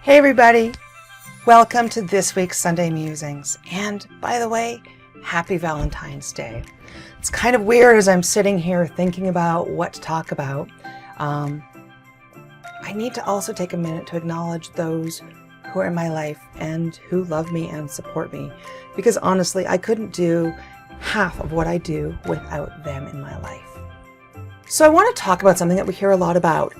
Hey everybody, welcome to this week's Sunday Musings. And by the way, happy Valentine's Day. It's kind of weird as I'm sitting here thinking about what to talk about. I need to also take a minute to acknowledge those who are in my life and who love me and support me, because honestly, I couldn't do half of what I do without them in my life. So I want to talk about something that we hear a lot about,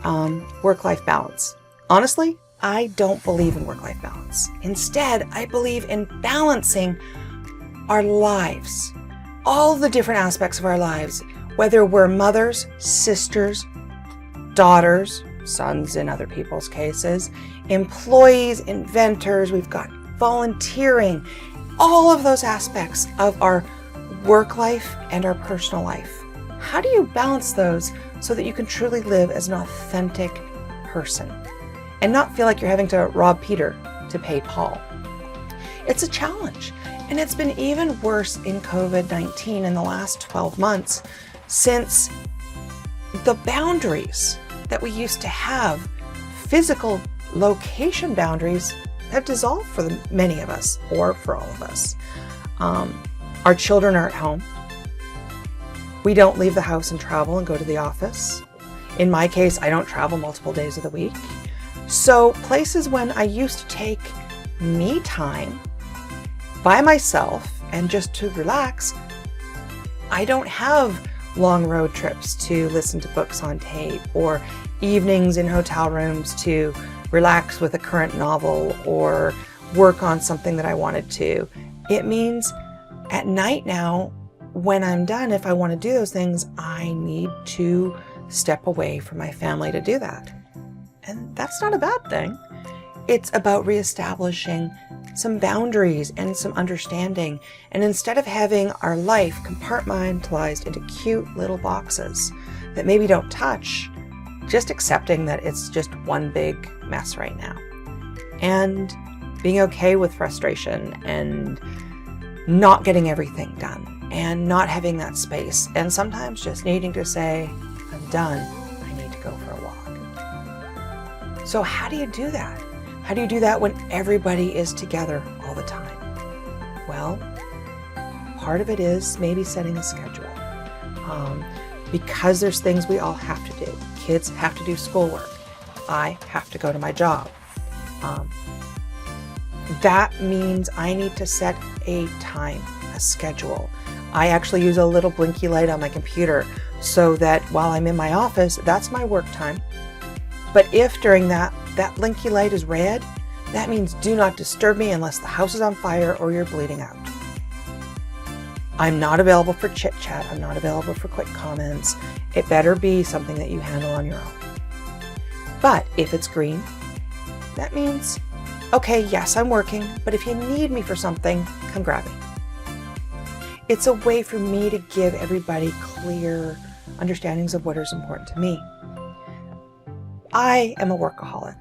work-life balance. Honestly, I don't believe in work-life balance. Instead, I believe in balancing our lives, all the different aspects of our lives, whether we're mothers, sisters, daughters, sons in other people's cases, employees, inventors, we've got volunteering, all of those aspects of our work life and our personal life. How do you balance those so that you can truly live as an authentic person and not feel like you're having to rob Peter to pay Paul? It's a challenge, and it's been even worse in COVID-19 in the last 12 months, since the boundaries that we used to have, physical location boundaries, have dissolved for many of us, or for all of us. Our children are at home. We don't leave the house and travel and go to the office. In my case, I don't travel multiple days of the week. So places when I used to take me time by myself and just to relax, I don't have long road trips to listen to books on tape or evenings in hotel rooms to relax with a current novel or work on something that I wanted to. It means at night now, when I'm done, if I want to do those things, I need to step away from my family to do that. And that's not a bad thing. It's about reestablishing some boundaries and some understanding. And instead of having our life compartmentalized into cute little boxes that maybe don't touch, just accepting that it's just one big mess right now. And being okay with frustration and not getting everything done and not having that space. And sometimes just needing to say, I'm done. I need to go for a walk. So how do you do that? How do you do that when everybody is together all the time? Well, part of it is maybe setting a schedule. Because there's things we all have to do. Kids have to do schoolwork. I have to go to my job. That means I need to set a time, a schedule. I actually use a little blinky light on my computer so that while I'm in my office, that's my work time. But if during that blinky light is red, that means do not disturb me unless the house is on fire or you're bleeding out. I'm not available for chit chat. I'm not available for quick comments. It better be something that you handle on your own. But if it's green, that means, okay, yes, I'm working, but if you need me for something, come grab me. It's a way for me to give everybody clear understandings of what is important to me. I am a workaholic,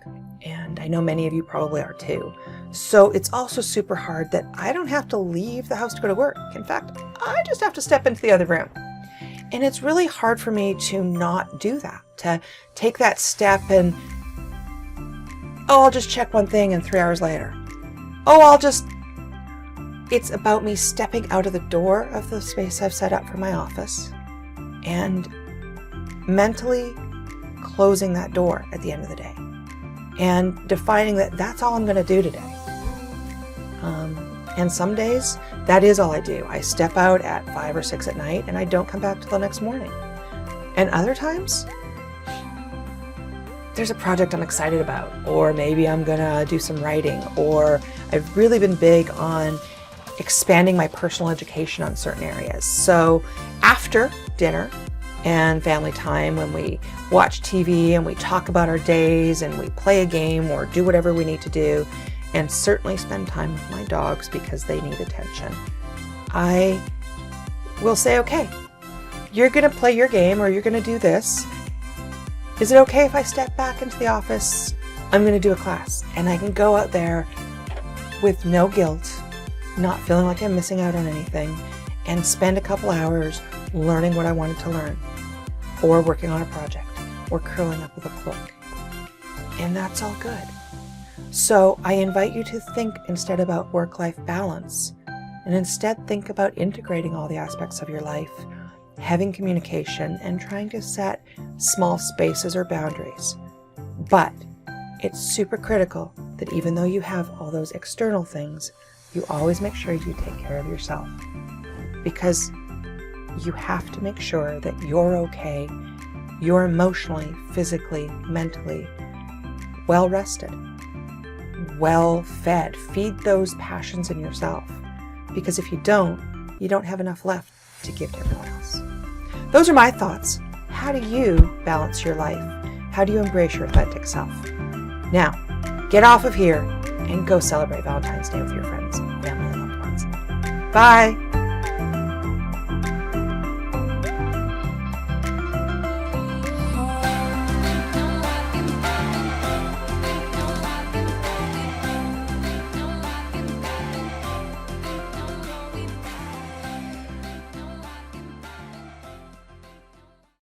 and I know many of you probably are too. So it's also super hard that I don't have to leave the house to go to work. In fact, I just have to step into the other room. And it's really hard for me to not do that, to take that step and, I'll just check one thing and 3 hours later. It's about me stepping out of the door of the space I've set up for my office and mentally closing that door at the end of the day and defining that that's all I'm going to do today. And some days that is all I do. I step out at 5 or 6 at night and I don't come back till the next morning. And other times there's a project I'm excited about, or maybe I'm going to do some writing, or I've really been big on expanding my personal education on certain areas. So after dinner and family time, when we watch TV and we talk about our days and we play a game or do whatever we need to do, and certainly spend time with my dogs because they need attention, I will say, okay, you're going to play your game or you're going to do this. Is it okay if I step back into the office? I'm going to do a class, and I can go out there with no guilt, not feeling like I'm missing out on anything, and spend a couple hours learning what I wanted to learn, or working on a project, or curling up with a book. And that's all good. So I invite you to think instead about work-life balance, and instead think about integrating all the aspects of your life, having communication, and trying to set small spaces or boundaries. But it's super critical that even though you have all those external things, you always make sure you take care of yourself, because you have to make sure that you're okay, you're emotionally, physically, mentally well rested, well fed. Feed those passions in yourself, because if you don't have enough left to give to everyone else. Those are my thoughts. How do you balance your life? How do you embrace your authentic self? Now, get off of here and go celebrate Valentine's Day with your friends, family, and loved ones. Bye!